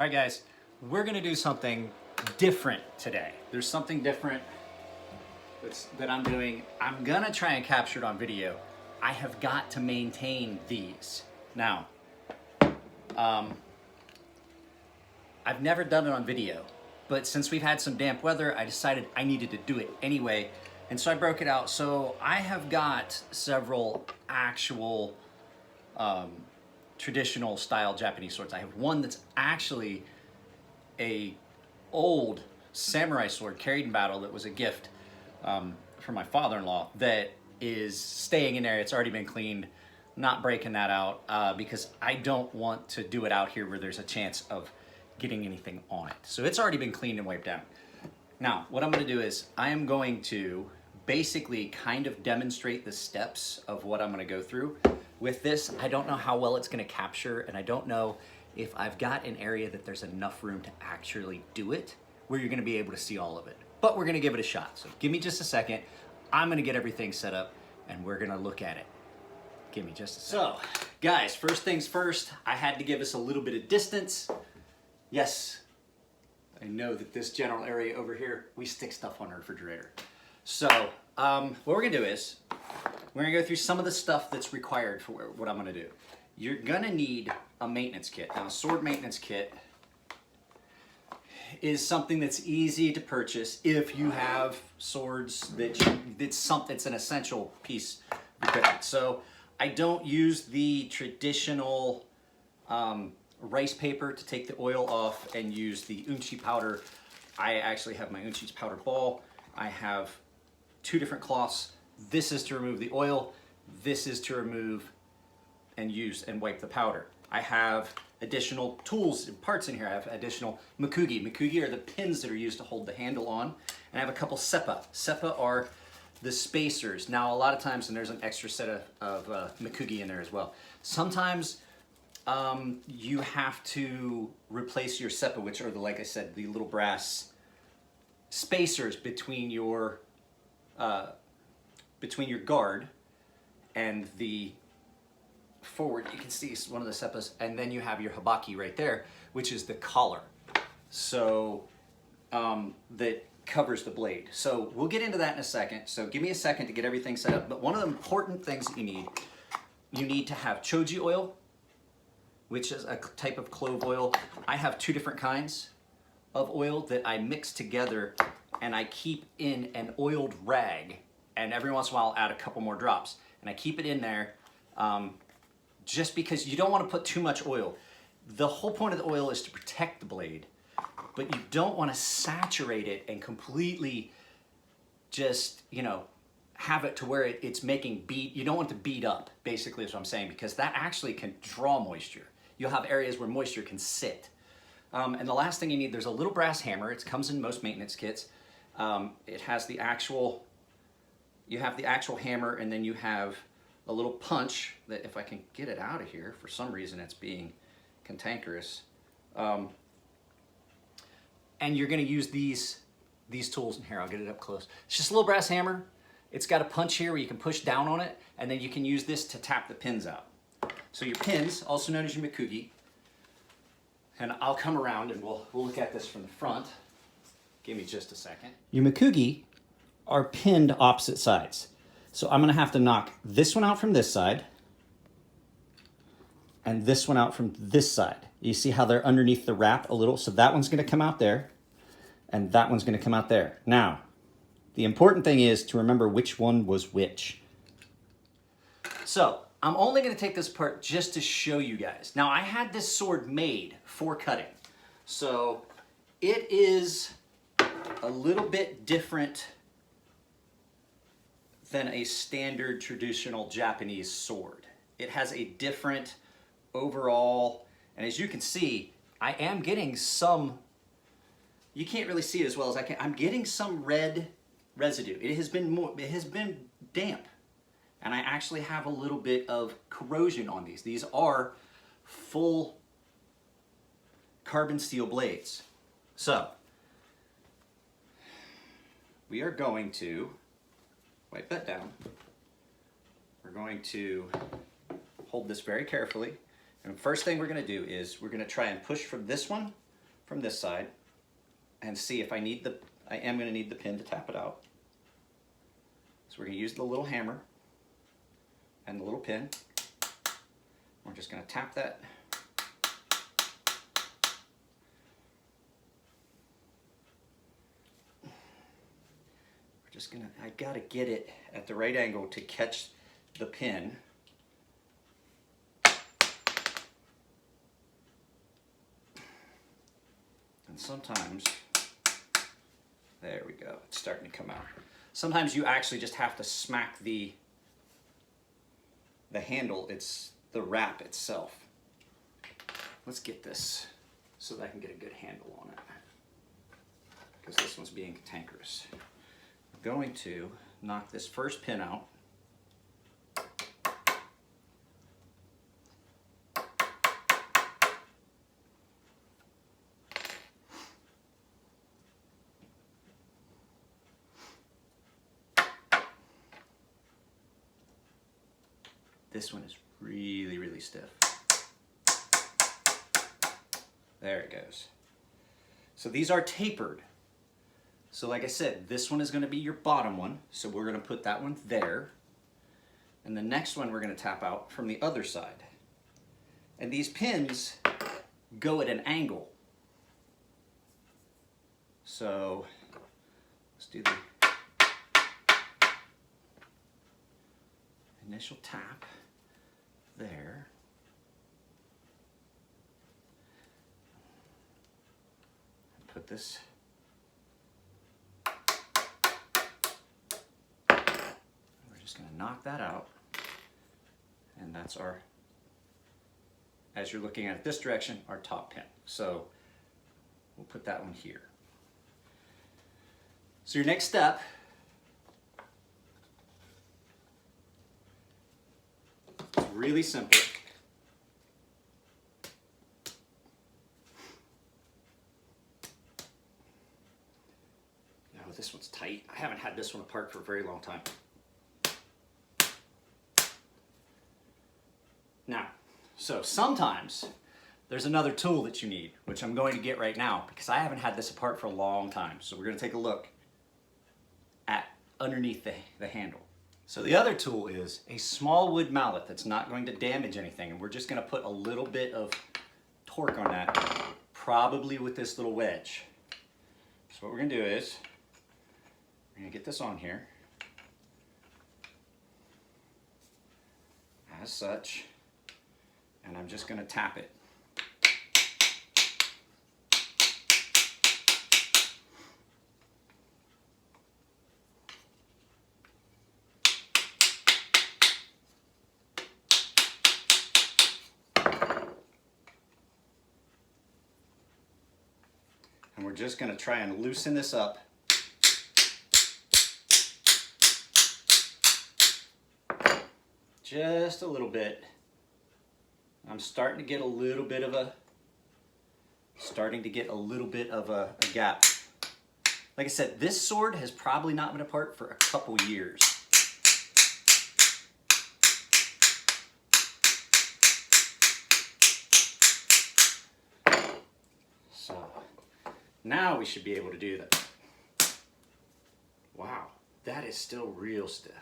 All right, guys, we're gonna do something different today. There's something different that I'm doing. I'm gonna try and capture it on video. I have got to maintain these. Now, I've never done it on video, but since we've had some damp weather, I decided I needed to do it anyway. And so I broke it out. So I have got several actual traditional style Japanese swords. I have one that's actually a old samurai sword carried in battle that was a gift from my father-in-law that is staying in there. It's already been cleaned, not breaking that out because I don't want to do it out here where there's a chance of getting anything on it. So it's already been cleaned and wiped down. Now, what I'm gonna do is I am going to basically kind of demonstrate the steps of what I'm gonna go through. With this, I don't know how well it's gonna capture, and I don't know if I've got an area that there's enough room to actually do it, where you're gonna be able to see all of it. But we're gonna give it a shot. So give me just a second. I'm gonna get everything set up, and we're gonna look at it. Give me just a second. So, guys, first things first, I had to give us a little bit of distance. Yes, I know that this general area over here, we stick stuff on our refrigerator. So, what we're gonna do is, we're gonna go through some of the stuff that's required for what I'm gonna do. You're gonna need a maintenance kit. Now, a sword maintenance kit is something that's easy to purchase if you have swords it's an essential piece of equipment. So, I don't use the traditional rice paper to take the oil off and use the unchi powder. I actually have my unchi powder ball. I have two different cloths. This is to remove the oil. This is to remove and use and wipe the powder. I have additional tools and parts in here. I have additional mikugi. Mikugi are the pins that are used to hold the handle on. And I have a couple seppa. Seppa are the spacers. Now, a lot of times, and there's an extra set of mikugi in there as well. Sometimes you have to replace your seppa, which are like I said, the little brass spacers between your guard and the forward. You can see one of the seppas, and then you have your habaki right there, which is the collar. So that covers the blade. So we'll get into that in a second. So give me a second to get everything set up. But one of the important things that you need to have choji oil, which is a type of clove oil. I have two different kinds of oil that I mix together, and I keep in an oiled rag, and every once in a while I'll add a couple more drops. And I keep it in there just because you don't want to put too much oil. The whole point of the oil is to protect the blade, but you don't want to saturate it and completely just, have it to where it's making bead. You don't want it to bead up, basically is what I'm saying, because that actually can draw moisture. You'll have areas where moisture can sit. And the last thing you need, there's a little brass hammer. It comes in most maintenance kits. It has you have the actual hammer, and then you have a little punch that, if I can get it out of here, for some reason it's being cantankerous. And you're gonna use these tools in here. I'll get it up close. It's just a little brass hammer. It's got a punch here where you can push down on it, and then you can use this to tap the pins out. So your pins, also known as your mikugi, and I'll come around and we'll look at this from the front. Give me just a second. Your mikugi are pinned opposite sides. So I'm gonna have to knock this one out from this side and this one out from this side. You see how they're underneath the wrap a little? So that one's gonna come out there and that one's gonna come out there. Now, the important thing is to remember which one was which. So, I'm only gonna take this part just to show you guys. Now, I had this sword made for cutting. So, it is a little bit different than a standard traditional Japanese sword. It has a different overall, and as you can see, I am getting some, you can't really see it as well as I can, I'm getting some red residue. It has been damp. And I actually have a little bit of corrosion on these. These are full carbon steel blades. So, we are going to wipe that down. We're going to hold this very carefully. And the first thing we're gonna do is we're gonna try and push from this one from this side and see if I need the, I am going to need the pin to tap it out. So we're going to use the little hammer and the little pin. We're just going to tap that. We're just going to, I got to get it at the right angle to catch the pin. And sometimes, there we go, it's starting to come out. Sometimes you actually just have to smack the handle, it's the wrap itself. Let's get this so that I can get a good handle on it, because this one's being cantankerous. I'm going to knock this first pin out. This one is really, really stiff. There it goes. So these are tapered. So like I said, this one is going to be your bottom one. So we're going to put that one there. And the next one we're going to tap out from the other side. And these pins go at an angle. So let's do the initial tap there. Put this. We're just going to knock that out. And that's our, as you're looking at it this direction, our top pin. So we'll put that one here. So your next step is really simple. Now this one's tight. I haven't had this one apart for a very long time. Now, so sometimes there's another tool that you need, which I'm going to get right now because I haven't had this apart for a long time. So we're going to take a look at underneath the handle. So the other tool is a small wood mallet that's not going to damage anything, and we're just going to put a little bit of torque on that, probably with this little wedge. So what we're going to do is we're going to get this on here as such, and I'm just going to tap it. And we're just going to try and loosen this up. Just a little bit. I'm starting to get a little bit of a gap. Like I said, this sword has probably not been apart for a couple years. So now we should be able to do that. Wow, that is still real stiff.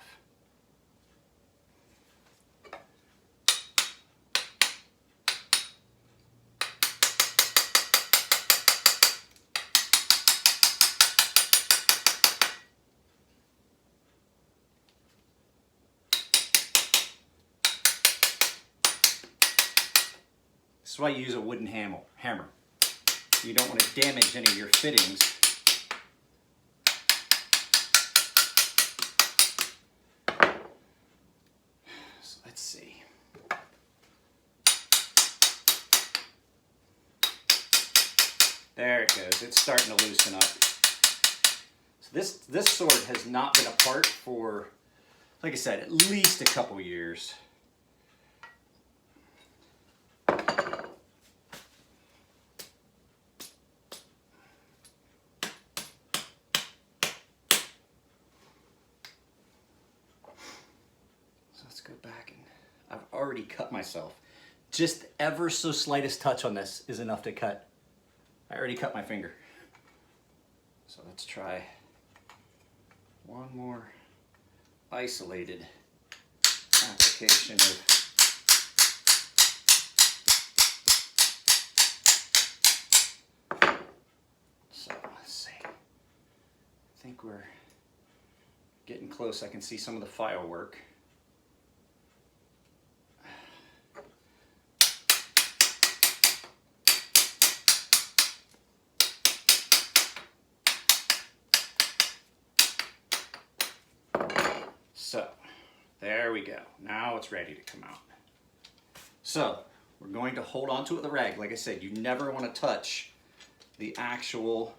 This is why you use a wooden hammer. You don't want to damage any of your fittings. So let's see. There it goes. It's starting to loosen up. So this sword has not been apart for, like I said, at least a couple years. Go back, and I've already cut myself. Just ever so slightest touch on this is enough to cut I already cut my finger. So let's try one more isolated application of so let's see. I think we're getting close. I can see some of the file work. So, there we go. Now it's ready to come out. So, we're going to hold on to it with a rag. Like I said, you never want to touch the actual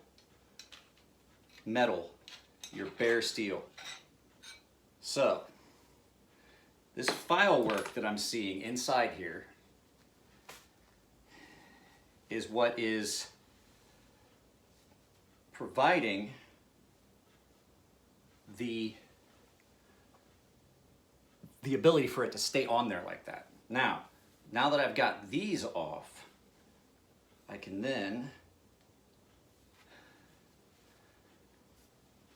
metal, your bare steel. So, this file work that I'm seeing inside here is what is providing the ability for it to stay on there like that. Now that I've got these off, I can then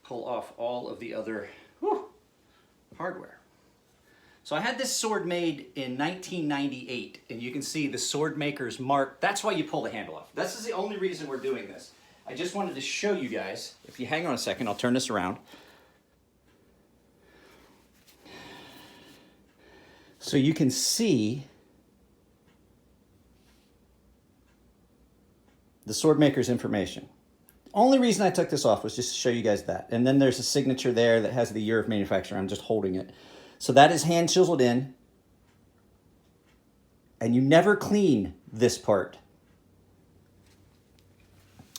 pull off all of the other hardware. So I had this sword made in 1998, and you can see the sword maker's mark. That's why you pull the handle off. This is the only reason we're doing this. I just wanted to show you guys. If you hang on a second, I'll turn this around. So you can see the sword maker's information. Only reason I took this off was just to show you guys that. And then there's a signature there that has the year of manufacture. I'm just holding it. So that is hand chiseled in. And you never clean this part.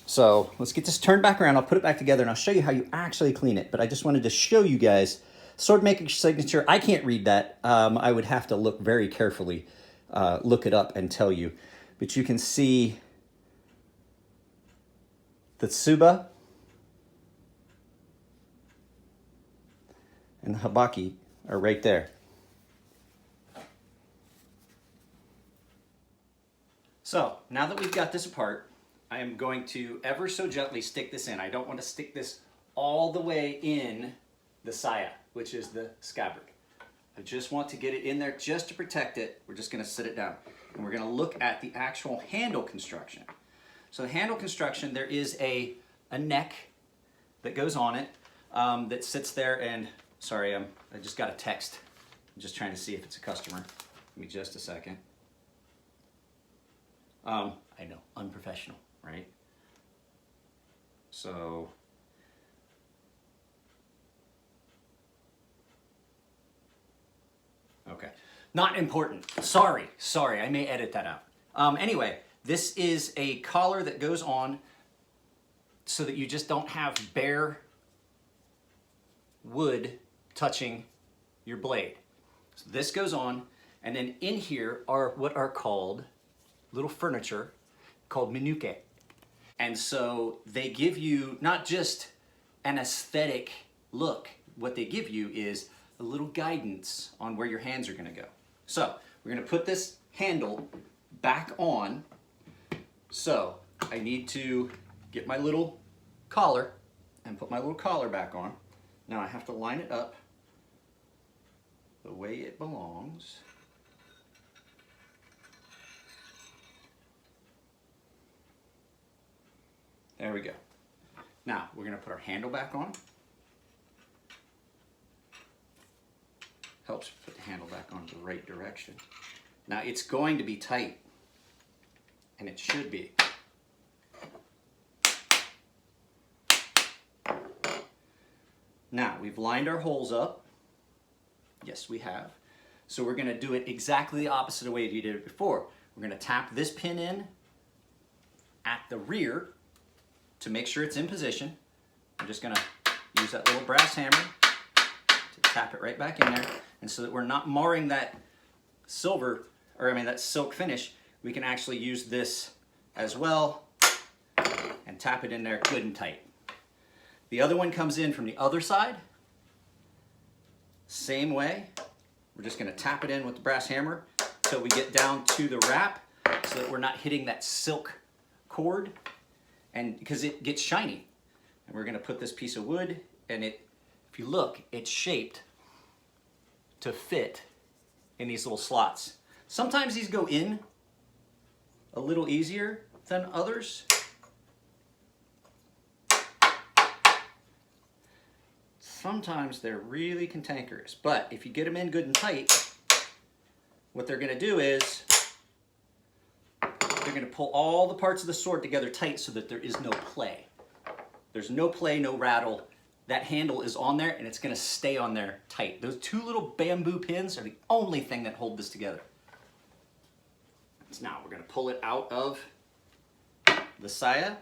So let's get this turned back around. I'll put it back together and I'll show you how you actually clean it. But I just wanted to show you guys sword maker's signature. I can't read that. I would have to look very carefully, look it up and tell you. But you can see the Tsuba and the Habaki are right there. So now that we've got this apart, I am going to ever so gently stick this in. I don't want to stick this all the way in the saya, which is the scabbard. I just want to get it in there just to protect it. We're just going to sit it down. And we're going to look at the actual handle construction. So the handle construction, there is a neck that goes on it that sits there and, sorry, I just got a text. I'm just trying to see if it's a customer. Give me just a second. I know, unprofessional, right? So, okay, not important. Sorry, I may edit that out. Anyway, this is a collar that goes on so that you just don't have bare wood touching your blade. So this goes on, and then in here are what are called little furniture called minuke. And so they give you not just an aesthetic look, what they give you is a little guidance on where your hands are gonna go. So we're gonna put this handle back on. So I need to get my little collar and put my little collar back on. Now I have to line it up the way it belongs. There we go. Now we're gonna put our handle back on. Helps put the handle back on the right direction. Now it's going to be tight, and it should be. Now we've lined our holes up. Yes, we have. So we're gonna do it exactly the opposite way you did it before. We're gonna tap this pin in at the rear to make sure it's in position. I'm just gonna use that little brass hammer to tap it right back in there. And so that we're not marring that that silk finish, we can actually use this as well and tap it in there good and tight. The other one comes in from the other side. Same way. We're just gonna tap it in with the brass hammer till we get down to the wrap so that we're not hitting that silk cord. and because it gets shiny. And we're gonna put this piece of wood, and if you look, it's shaped to fit in these little slots. Sometimes these go in a little easier than others. Sometimes they're really cantankerous, but if you get them in good and tight, what they're gonna do is they're gonna pull all the parts of the sword together tight so that there is no play. There's no play, no rattle. That handle is on there and it's gonna stay on there tight. Those two little bamboo pins are the only thing that hold this together. So now we're gonna pull it out of the saya.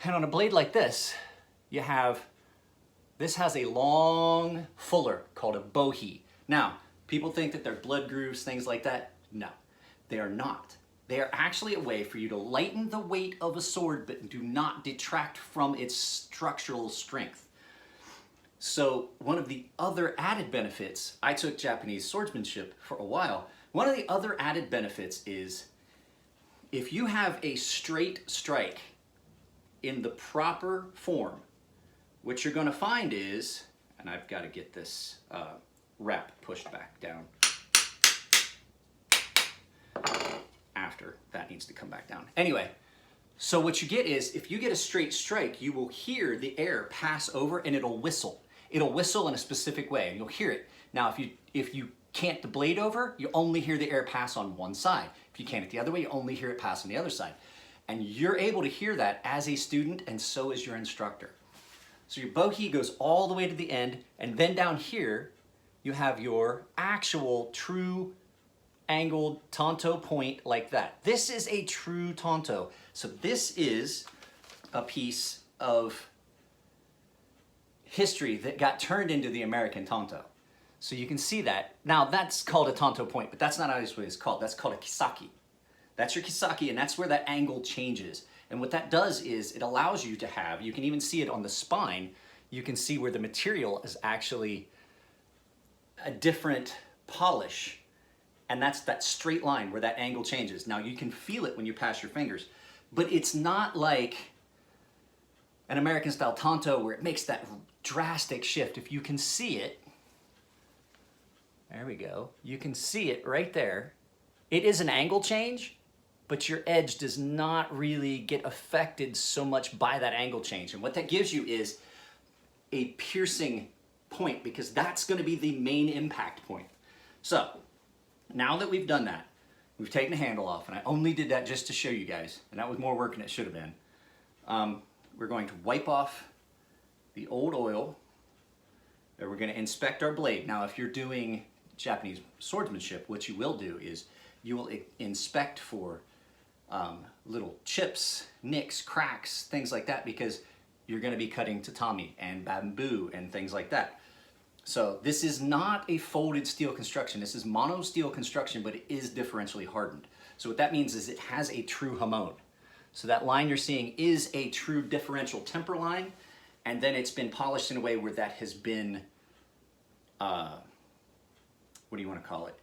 And on a blade like this, this has a long fuller called a bohee. Now, people think that they're blood grooves, things like that. No, they are not. They are actually a way for you to lighten the weight of a sword, but do not detract from its structural strength. So one of the other added benefits, I took Japanese swordsmanship for a while. One of the other added benefits is if you have a straight strike in the proper form, what you're gonna find is, and I've gotta get this wrap pushed back down. After that needs to come back down. Anyway, so what you get is if you get a straight strike, you will hear the air pass over and it'll whistle. It'll whistle in a specific way and you'll hear it. Now, if you cant the blade over, you only hear the air pass on one side. If you cant it the other way, you only hear it pass on the other side. And you're able to hear that as a student, and so is your instructor. So your bohee goes all the way to the end, and then down here, you have your actual true angled tanto point like that. This is a true tanto. So this is a piece of history that got turned into the American tanto. So you can see that. Now that's called a tanto point, but that's not always what it's called. That's called a kisaki. That's your kisaki, and that's where that angle changes. And what that does is it allows you to have, you can even see it on the spine, you can see where the material is actually a different polish. And that's that straight line where that angle changes. Now you can feel it when you pass your fingers, but it's not like an American style tanto where it makes that drastic shift. If you can see it, there we go. You can see it right there. It is an angle change, but your edge does not really get affected so much by that angle change. And what that gives you is a piercing point, because that's gonna be the main impact point. So, now that we've done that, we've taken the handle off, and I only did that just to show you guys, and that was more work than it should have been. We're going to wipe off the old oil, and we're going to inspect our blade. Now, if you're doing Japanese swordsmanship, what you will do is you will inspect for little chips, nicks, cracks, things like that, because you're going to be cutting tatami and bamboo and things like that. So this is not a folded steel construction. This is mono steel construction, but it is differentially hardened. So what that means is it has a true hamon. So that line you're seeing is a true differential temper line, and then it's been polished in a way where that has been, what do you want to call it?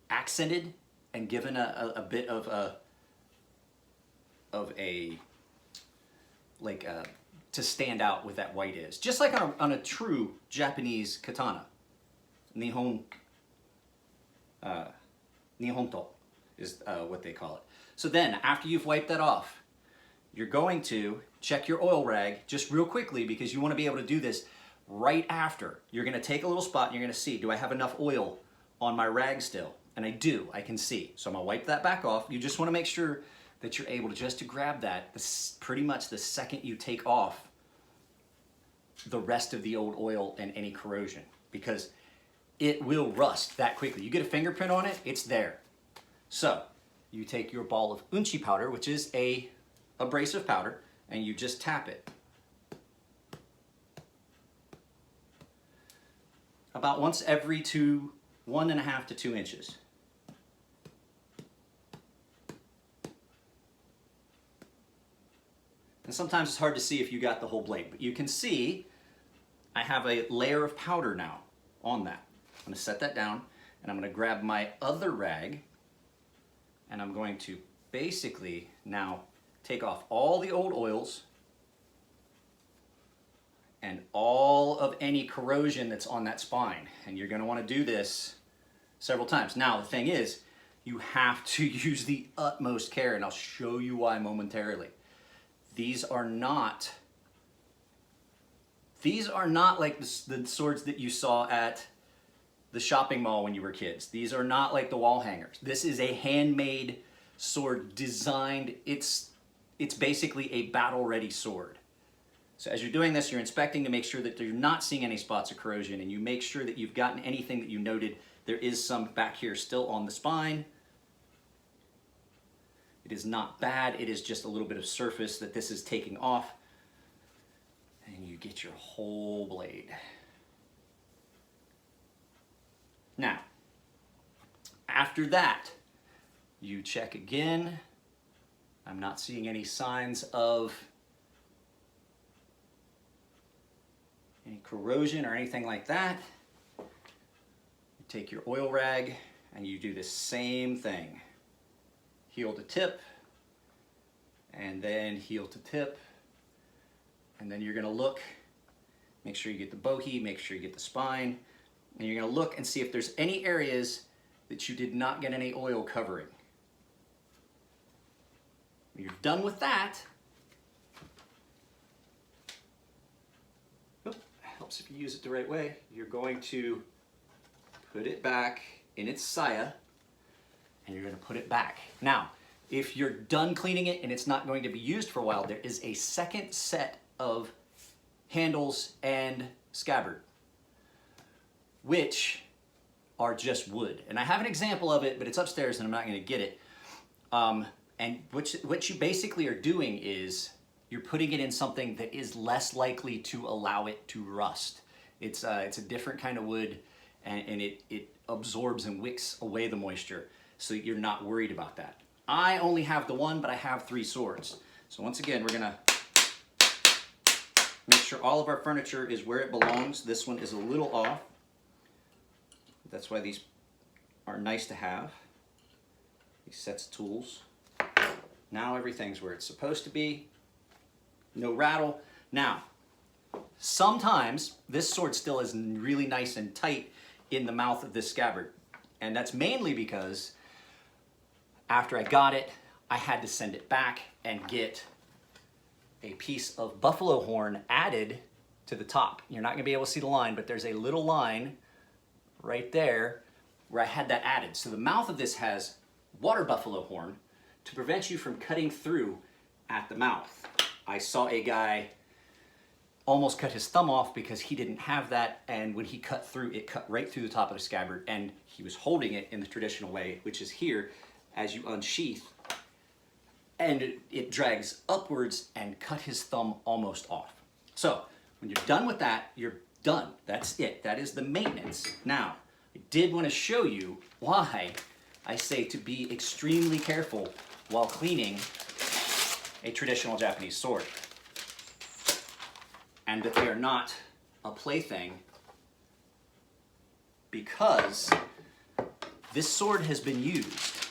Accented and given a bit of a to stand out with that white is. Just like on a true Japanese katana. Nihonto is what they call it. So then, after you've wiped that off, you're going to check your oil rag just real quickly, because you want to be able to do this right after. You're going to take a little spot and you're going to see, do I have enough oil on my rag still? And I do, I can see. So I'm going to wipe that back off. You just want to make sure that you're able to grab that pretty much the second you take off the rest of the old oil and any corrosion, because it will rust that quickly. You get a fingerprint on it, it's there. So you take your ball of unchi powder, which is a abrasive powder, and you just tap it. About once every 1.5 to 2 inches. And sometimes it's hard to see if you got the whole blade, but you can see I have a layer of powder now on that. I'm going to set that down, and I'm going to grab my other rag, and I'm going to basically now take off all the old oils and all of any corrosion that's on that spine. And you're gonna wanna do this several times. Now, the thing is, you have to use the utmost care, and I'll show you why momentarily. These are not like the swords that you saw at the shopping mall when you were kids. These are not like the wall hangers. This is a handmade sword designed, it's basically a battle-ready sword. So as you're doing this, you're inspecting to make sure that you're not seeing any spots of corrosion, and you make sure that you've gotten anything that you noted. There is some back here still on the spine. It is not bad, it is just a little bit of surface that this is taking off. And you get your whole blade. Now, after that, you check again. I'm not seeing any signs of any corrosion or anything like that. You take your oil rag and you do the same thing. Heel to tip, and then heel to tip. And then you're gonna look, make sure you get the bohea, make sure you get the spine, and you're gonna look and see if there's any areas that you did not get any oil covering. When you're done with that, helps if you use it the right way, you're going to put it back in its saya, and you're gonna put it back. Now, if you're done cleaning it and it's not going to be used for a while, there is a second set of handles and scabbard, which are just wood. And I have an example of it, but it's upstairs and I'm not gonna get it. And what you basically are doing is you're putting it in something that is less likely to allow it to rust. It's a different kind of wood, and it absorbs and wicks away the moisture, so you're not worried about that. I only have the one, but I have 3 swords. So once again, we're gonna make sure all of our furniture is where it belongs. This one is a little off. That's why these are nice to have, these sets of tools. Now everything's where it's supposed to be. No rattle. Now, sometimes this sword still is really nice and tight in the mouth of this scabbard. And that's mainly because after I got it, I had to send it back and get a piece of buffalo horn added to the top. You're not gonna be able to see the line, but there's a little line right there where I had that added. So the mouth of this has water buffalo horn to prevent you from cutting through at the mouth. I saw a guy almost cut his thumb off because he didn't have that, and when he cut through, it cut right through the top of the scabbard, and he was holding it in the traditional way, which is here, as you unsheath, and it drags upwards and cut his thumb almost off. So, when you're done with that, you're done. That's it. That is the maintenance. Now, I did want to show you why I say to be extremely careful while cleaning a traditional Japanese sword, and that they are not a plaything, because this sword has been used,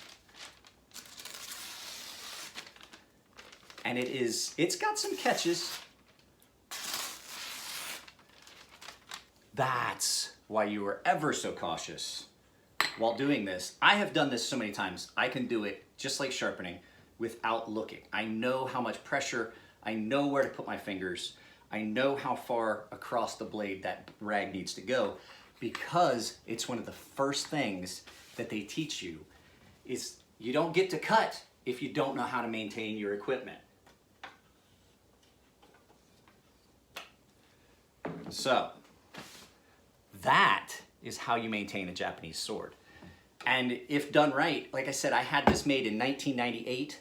and it's got some catches. That's why you are ever so cautious while doing this. I have done this so many times. I can do it just like sharpening without looking. I know how much pressure, I know where to put my fingers, I know how far across the blade that rag needs to go, because it's one of the first things that they teach you is you don't get to cut if you don't know how to maintain your equipment. So, that is how you maintain a Japanese sword. And if done right, like I said, I had this made in 1998,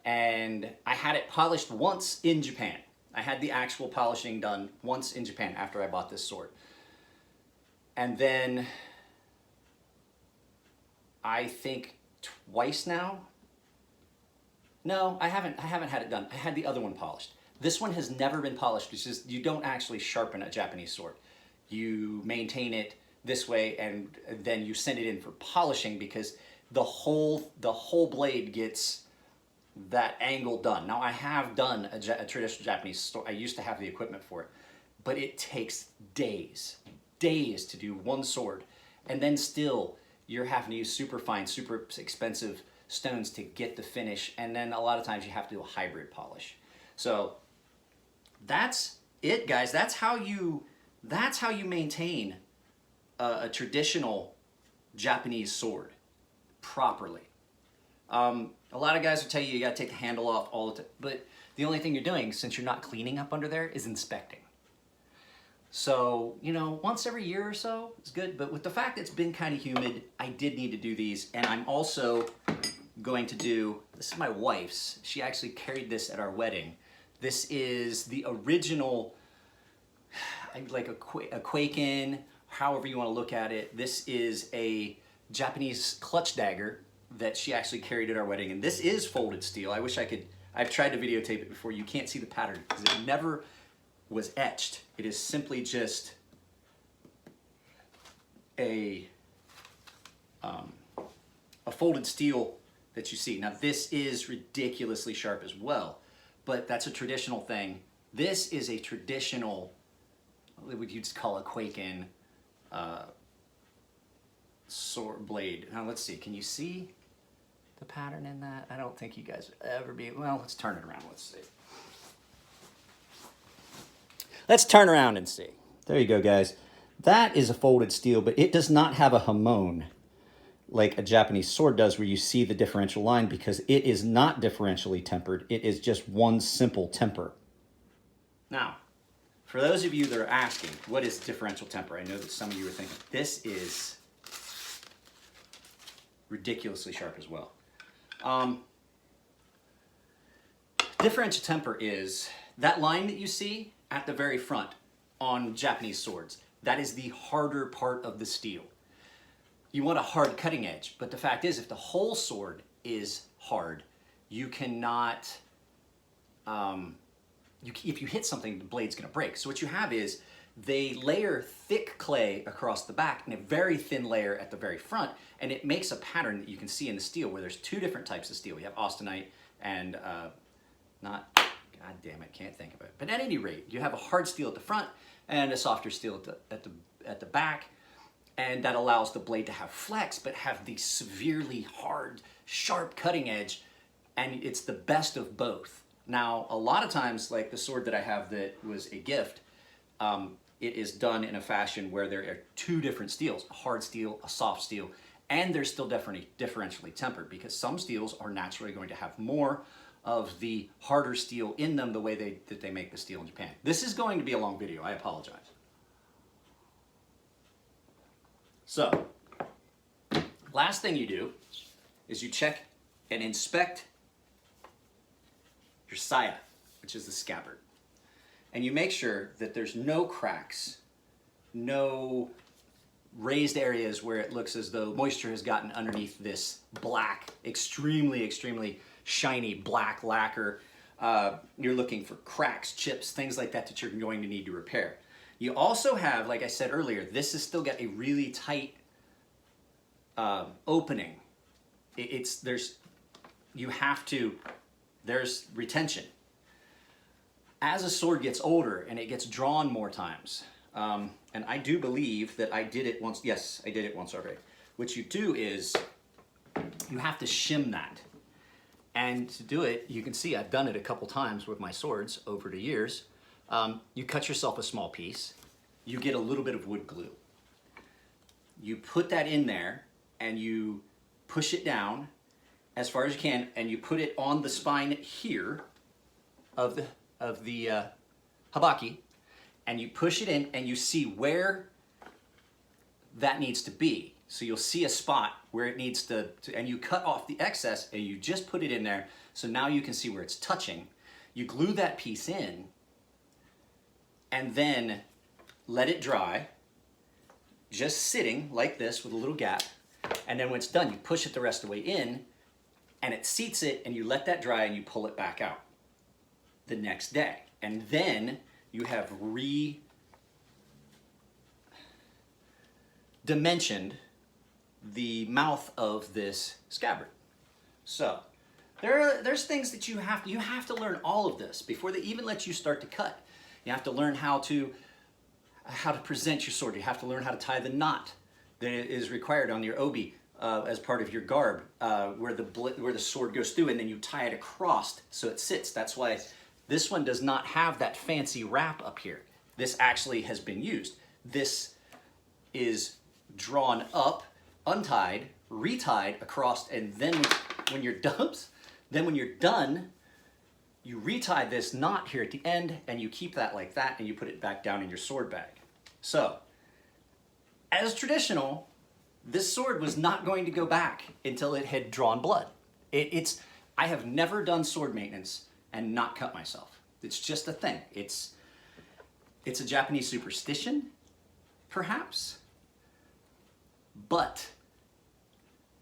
and I had it polished once in Japan. I had the actual polishing done once in Japan after I bought this sword. And then I think twice now. No, I haven't had it done. I had the other one polished. This one has never been polished, which is you don't actually sharpen a Japanese sword. You maintain it this way, and then you send it in for polishing, because the whole blade gets that angle done. Now I have done a traditional Japanese sword. I used to have the equipment for it, but it takes days to do one sword. And then still you're having to use super fine, super expensive stones to get the finish. And then a lot of times you have to do a hybrid polish. So that's it, guys. That's how you maintain a traditional Japanese sword properly. A lot of guys will tell you got to take the handle off all the time, but the only thing you're doing, since you're not cleaning up under there, is inspecting. So, you know, once every year or so is good, but with the fact that it's been kind of humid, I did need to do these, and I'm also going to do, this is my wife's, she actually carried this at our wedding. This is the original, like a Quaken, however you want to look at it. This is a Japanese clutch dagger that she actually carried at our wedding, and this is folded steel. I wish I could, I've tried to videotape it before. You can't see the pattern because it never was etched. It is simply just a folded steel that you see. Now this is ridiculously sharp as well, but that's a traditional thing. This is a traditional, what you'd call a Quaken sword blade. Now let's see, can you see the pattern in that? I don't think you guys would ever be, well, let's turn it around, let's see. Let's turn around and see. There you go, guys. That is a folded steel, but it does not have a hamon like a Japanese sword does, where you see the differential line, because it is not differentially tempered. It is just one simple temper. Now, for those of you that are asking, what is differential temper? I know that some of you are thinking, this is ridiculously sharp as well. Differential temper is that line that you see at the very front on Japanese swords. That is the harder part of the steel. You want a hard cutting edge, but the fact is, if the whole sword is hard, you cannot, if you hit something, the blade's gonna break. So what you have is, they layer thick clay across the back and a very thin layer at the very front, and it makes a pattern that you can see in the steel, where there's two different types of steel. We have austenite and God damn it, can't think of it. But at any rate, you have a hard steel at the front and a softer steel at the back, and that allows the blade to have flex, but have the severely hard, sharp cutting edge, and it's the best of both. Now, a lot of times, like the sword that I have that was a gift, it is done in a fashion where there are two different steels, a hard steel, a soft steel, and they're still definitely differentially tempered, because some steels are naturally going to have more of the harder steel in them, the way that they make the steel in Japan. This is going to be a long video, I apologize. So, last thing you do is you check and inspect your saya, which is the scabbard. And you make sure that there's no cracks, no raised areas where it looks as though moisture has gotten underneath this black, extremely shiny black lacquer. You're looking for cracks, chips, things like that that you're going to need to repair. You also have, like I said earlier, this has still got a really tight opening. There's retention. As a sword gets older and it gets drawn more times, and I do believe that I did it once. Yes, I did it once already. What you do is you have to shim that. And to do it, you can see I've done it a couple times with my swords over the years. You cut yourself a small piece, you get a little bit of wood glue. You put that in there and you push it down as far as you can, and you put it on the spine here of the habaki, and you push it in and you see where that needs to be. So you'll see a spot where it needs to, and you cut off the excess and you just put it in there. So now you can see where it's touching. You glue that piece in and then let it dry, just sitting like this with a little gap. And then when it's done, you push it the rest of the way in and it seats it, and you let that dry and you pull it back out the next day. And then you have dimensioned the mouth of this scabbard. So There's things that you have to learn all of this before they even let you start to cut. You have to learn how to present your sword. You have to learn how to tie the knot that is required on your obi as part of your garb, where the sword goes through, and then you tie it across so it sits. That's why this one does not have that fancy wrap up here. This actually has been used. This is drawn up, untied, retied across, and then when you're done, you retie this knot here at the end, and you keep that like that, and you put it back down in your sword bag. So, as traditional, this sword was not going to go back until it had drawn blood. I have never done sword maintenance and not cut myself. It's just a thing. It's a Japanese superstition, perhaps, but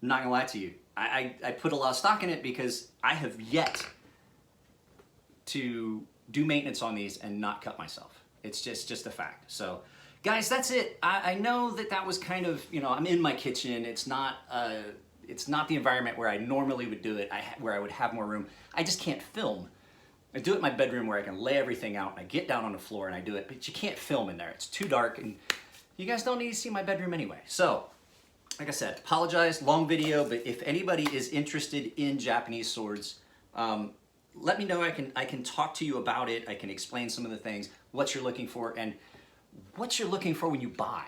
I'm not gonna lie to you. I put a lot of stock in it because I have yet to do maintenance on these and not cut myself. It's just a fact. So, guys, that's it. I know that was kind of, I'm in my kitchen. It's not the environment where I normally would do it, where I would have more room. I just can't film. I do it in my bedroom where I can lay everything out, and I get down on the floor and I do it, but you can't film in there. It's too dark, and you guys don't need to see my bedroom anyway. So, like I said, apologize, long video, but if anybody is interested in Japanese swords, let me know. I can talk to you about it. I can explain some of the things, what you're looking for, and what you're looking for when you buy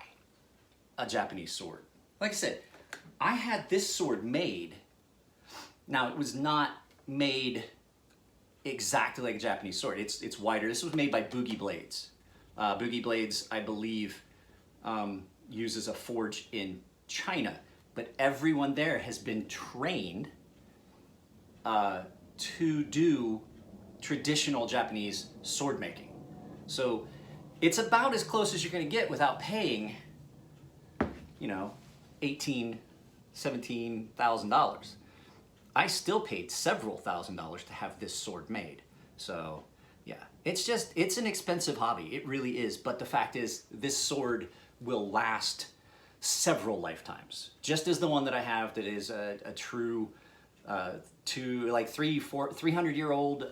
a Japanese sword. Like I said, I had this sword made. Now, it was not made exactly like a Japanese sword. It's wider. This was made by Boogie Blades. Boogie Blades, I believe, uses a forge in China, but everyone there has been trained to do traditional Japanese sword making. So it's about as close as you're going to get without paying, $18,000, $17,000. I still paid several $1,000s to have this sword made. So yeah, it's an expensive hobby. It really is. But the fact is, this sword will last several lifetimes. Just as the one that I have that is a true 300-year-old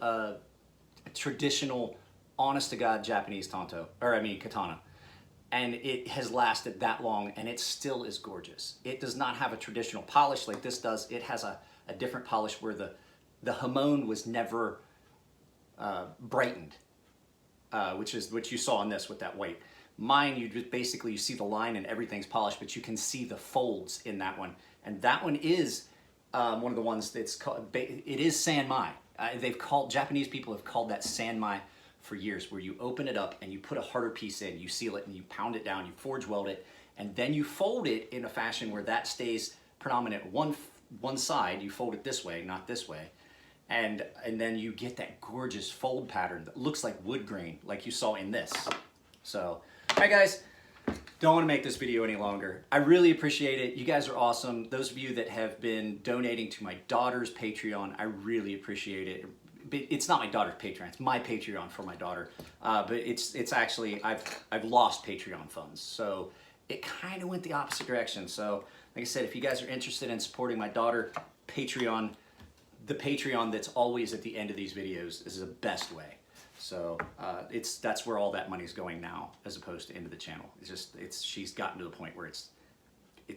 traditional, honest to God Japanese katana. And it has lasted that long, and it still is gorgeous. It does not have a traditional polish like this does. It has a different polish where the hamon was never brightened, which is what you saw in this with that white. Mine, you see the line and everything's polished, but you can see the folds in that one. And that one is one of the ones that's called, it is sanmai. Japanese people have called that sanmai for years, where you open it up and you put a harder piece in, you seal it and you pound it down, you forge weld it, and then you fold it in a fashion where that stays predominant one side. You fold it this way, not this way. And then you get that gorgeous fold pattern that looks like wood grain, like you saw in this. So, all right, guys, don't want to make this video any longer. I really appreciate it. You guys are awesome. Those of you that have been donating to my daughter's Patreon, I really appreciate it. It's not my daughter's Patreon, it's my Patreon for my daughter. But it's actually, I've lost Patreon funds. So it kind of went the opposite direction. So like I said, if you guys are interested in supporting my daughter, Patreon, the Patreon that's always at the end of these videos is the best way. So that's where all that money's going now, as opposed to into the channel. She's gotten to the point where it's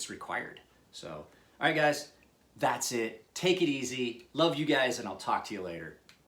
required. So, all right, guys, that's it. Take it easy. Love you guys, and I'll talk to you later.